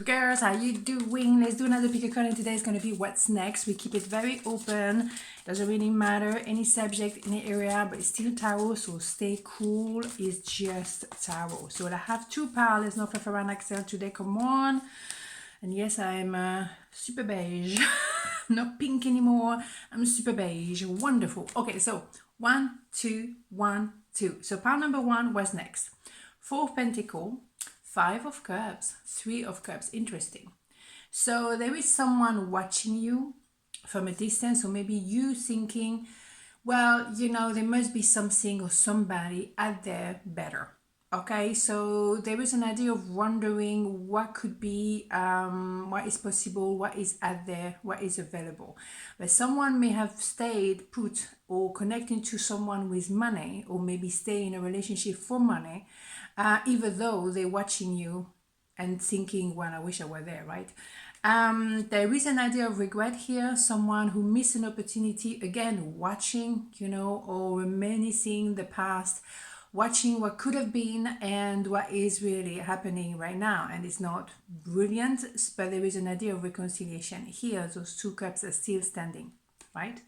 Girls, how you doing? Let's do another pick a card, and today is going to be what's next. We keep it very open. Doesn't really matter any subject, any area, but it's still tarot, so stay cool. It's just tarot. So I have two piles. There's no fluff around Axelle today. Come on. And yes, I'm super beige. Not pink anymore. I'm super beige. Wonderful. Okay, so 1, 2, 1, 2. So pile number 1 was next. 4 of Pentacles. 5 of Cups, 3 of Cups. Interesting. So there is someone watching you from a distance, or maybe you thinking, well, you know, there must be something or somebody out there better. Okay, so there is an idea of wondering what could be, what is possible, what is out there, what is available. But someone may have stayed put or connecting to someone with money, or maybe stay in a relationship for money, even though they're watching you and thinking, well, I wish I were there, right? There is an idea of regret here, someone who missed an opportunity, again, watching, you know, or reminiscing the past, watching what could have been and what is really happening right now. And it's not brilliant, but there is an idea of reconciliation here. Those 2 cups are still standing, right?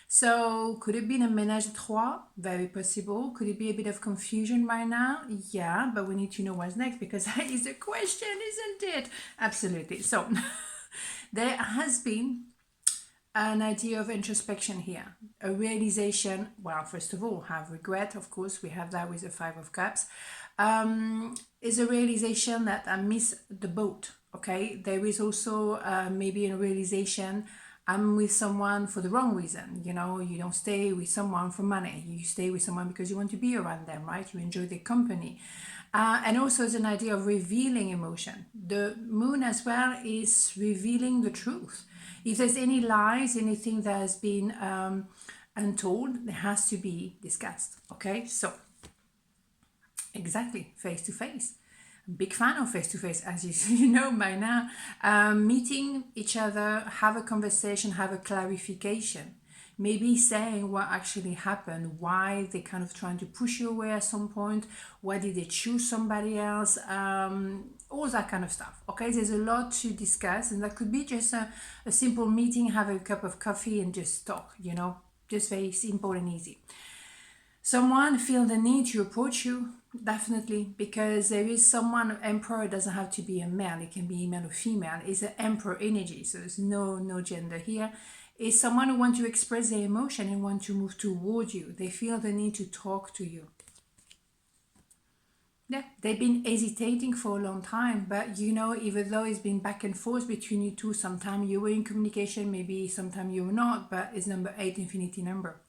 So could it be a ménage à trois? Very possible. Could it be a bit of confusion right now? Yeah, but we need to know what's next, because that is the question, isn't it? Absolutely. So there has been an idea of introspection here, a realization. Well, first of all, have regret, of course, we have that with the 5 of Cups, is a realization that I miss the boat. Okay, there is also maybe a realization I'm with someone for the wrong reason. You know, you don't stay with someone for money, you stay with someone because you want to be around them, right? You enjoy their company. And also it's an idea of revealing emotion. The moon as well is revealing the truth. If there's any lies, anything that has been untold, it has to be discussed. Okay, so exactly, face to face. Big fan of face to face, as you know by now. Meeting each other, have a conversation, have a clarification. Maybe saying what actually happened, why they kind of trying to push you away at some point, why did they choose somebody else, all that kind of stuff. Okay, there's a lot to discuss, and that could be just a simple meeting, have a cup of coffee and just talk, you know, just very simple and easy. Someone feel the need to approach you, definitely, because there is someone. Emperor doesn't have to be a male, it can be male or female. It's an emperor energy, so there's no gender here. It's someone who wants to express their emotion and want to move toward you. They feel the need to talk to you. Yeah, they've been hesitating for a long time, but you know, even though it's been back and forth between you two, sometimes you were in communication, maybe sometimes you were not, but it's number 8, infinity number.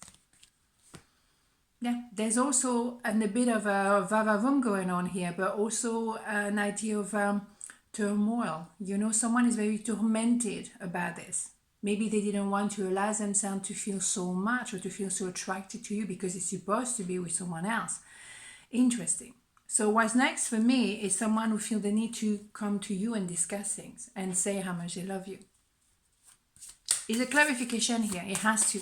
Yeah, there's also a bit of a va-va-voom going on here, but also an idea of turmoil. You know, someone is very tormented about this. Maybe they didn't want to allow themselves to feel so much or to feel so attracted to you because it's supposed to be with someone else. Interesting. So what's next for me is someone who feels the need to come to you and discuss things and say how much they love you. Is a clarification here. It has to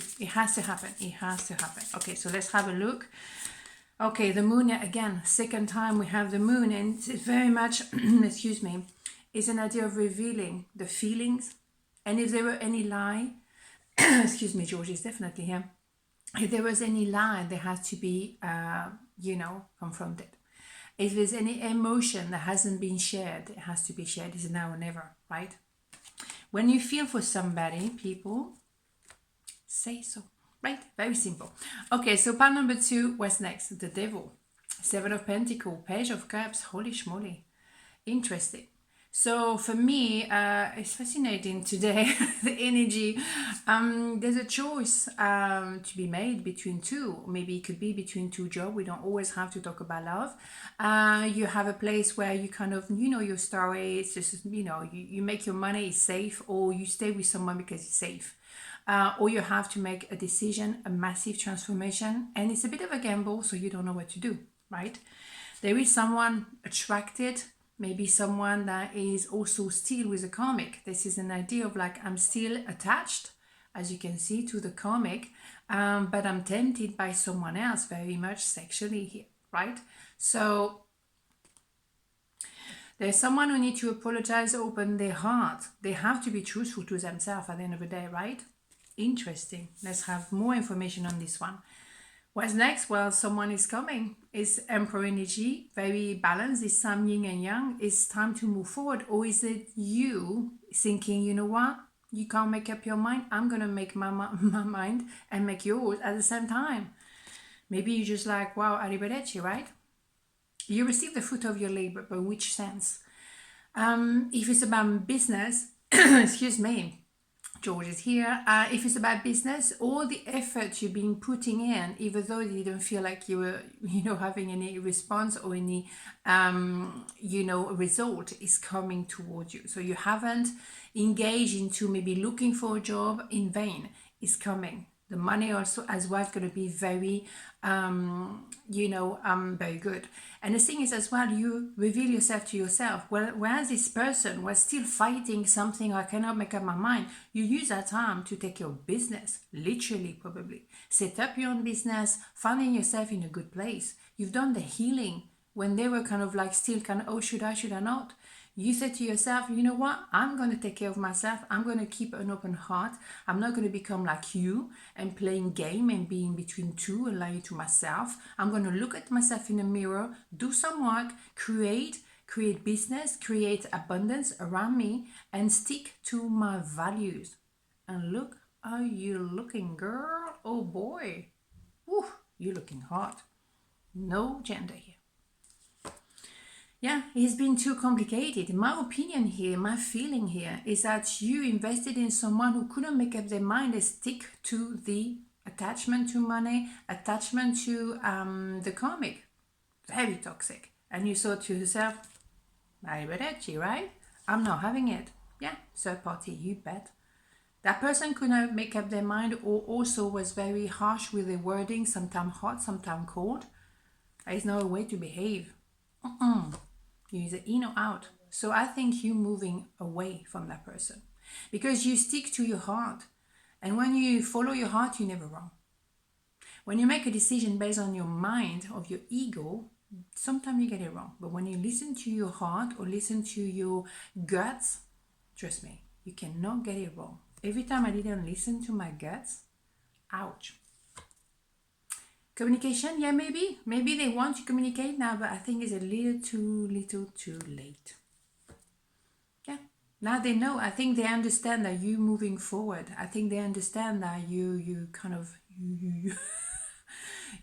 happen. It has to happen. Okay, so let's have a look. Okay, the moon again, second time we have the moon, and it's very much excuse me, is an idea of revealing the feelings. And if there were any lie, excuse me, George is definitely here. If there was any lie, there has to be you know, confronted. If there's any emotion that hasn't been shared, it has to be shared. It's now or never, right? When you feel for somebody, people, say so, right? Very simple. Okay, so pile number 2, what's next? The devil. 7 of Pentacles, Page of Cups, holy schmoly. Interesting. So for me, it's fascinating today, the energy. There's a choice to be made between two. Maybe it could be between 2 jobs. We don't always have to talk about love. You have a place where you kind of, you know, your story. It's just, you know, you make your money, it's safe, or you stay with someone because it's safe. Or you have to make a decision, a massive transformation, and it's a bit of a gamble, so you don't know what to do, right? There is someone attracted, maybe someone that is also still with a karmic. This is an idea of like, I'm still attached, as you can see, to the karmic, but I'm tempted by someone else very much sexually here, right? So There's someone who needs to apologize, open their heart. They have to be truthful to themselves at the end of the day, right? Interesting. Let's have more information on this one. What's next? Well, someone is coming. It's Emperor energy, very balanced. It's some yin and yang. It's time to move forward. Or is it you thinking, you know what? You can't make up your mind. I'm going to make my mind and make yours at the same time. Maybe you're just like, wow, arrivederci, right? You receive the fruit of your labor, but which sense? If it's about business, excuse me, George is here. If it's about business, all the effort you've been putting in, even though you don't feel like you were, having any response or any, result is coming towards you. So you haven't engaged into maybe looking for a job in vain. It's coming. The money also as well is going to be very, very good. And the thing is as well, you reveal yourself to yourself. Well, whereas this person was still fighting something, I cannot make up my mind, you use that time to take your business, literally probably. Set up your own business, finding yourself in a good place. You've done the healing when they were kind of like still kind of, oh, should I not? You said to yourself, you know what? I'm going to take care of myself. I'm going to keep an open heart. I'm not going to become like you and playing game and being between two and lying to myself. I'm going to look at myself in the mirror, do some work, create business, create abundance around me, and stick to my values. And look how you're looking, girl. Oh boy. Woo, you're looking hot. No gender here. Yeah, it's been too complicated. My opinion here, my feeling here is that you invested in someone who couldn't make up their mind and stick to the attachment to money, attachment to the karmic. Very toxic. And you thought to yourself, arrivederci, right? I'm not having it. Yeah, third party, you bet. That person couldn't make up their mind or also was very harsh with the wording, sometimes hot, sometimes cold. There's no way to behave. You either in or out. So I think you're moving away from that person because you stick to your heart. And when you follow your heart, you're never wrong. When you make a decision based on your mind, of your ego, sometimes you get it wrong. But when you listen to your heart or listen to your guts, trust me, you cannot get it wrong. Every time I didn't listen to my guts, ouch. Communication, yeah, maybe they want to communicate now, but I think it's a little too late. Yeah, now they know. I think they understand that you moving forward. I think they understand that you kind of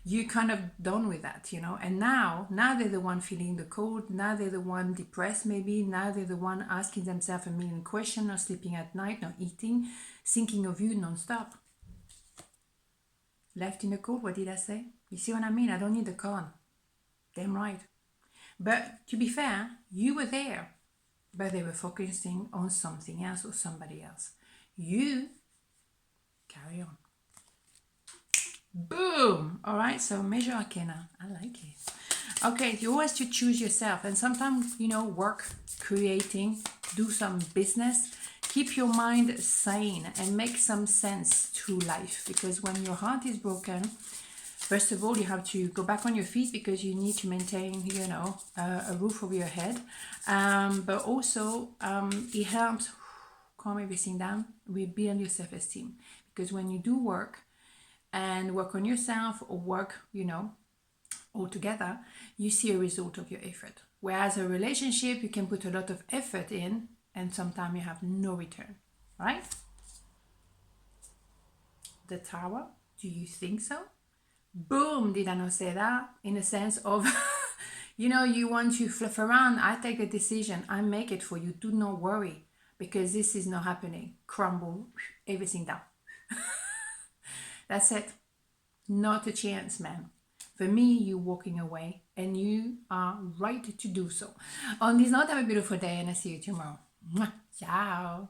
you kind of done with that, And now they're the one feeling the cold. Now they're the one depressed, maybe. Now they're the one asking themselves a million questions, not sleeping at night, not eating, thinking of you non-stop. Left in the cold, what did I say? You see what I mean? I don't need the con. Damn right. But to be fair, you were there, but they were focusing on something else or somebody else. You carry on. Boom! All right, so Major Arcana. I like it. Okay, you always to choose yourself. And sometimes, work, creating, do some business. Keep your mind sane and make some sense to life. Because when your heart is broken, first of all, you have to go back on your feet because you need to maintain, a roof over your head. But also, it helps calm everything down, rebuild your self-esteem. Because when you do work and work on yourself or work, all together, you see a result of your effort. Whereas a relationship, you can put a lot of effort in and sometimes you have no return, right? The Tower, do you think so? Boom, did I not say that? In a sense of, you want to fluff around. I take a decision. I make it for you. Do not worry because this is not happening. Crumble everything down. That's it. Not a chance, man. For me, you're walking away and you are right to do so. On this note, have a beautiful day and I'll see you tomorrow. Ciao.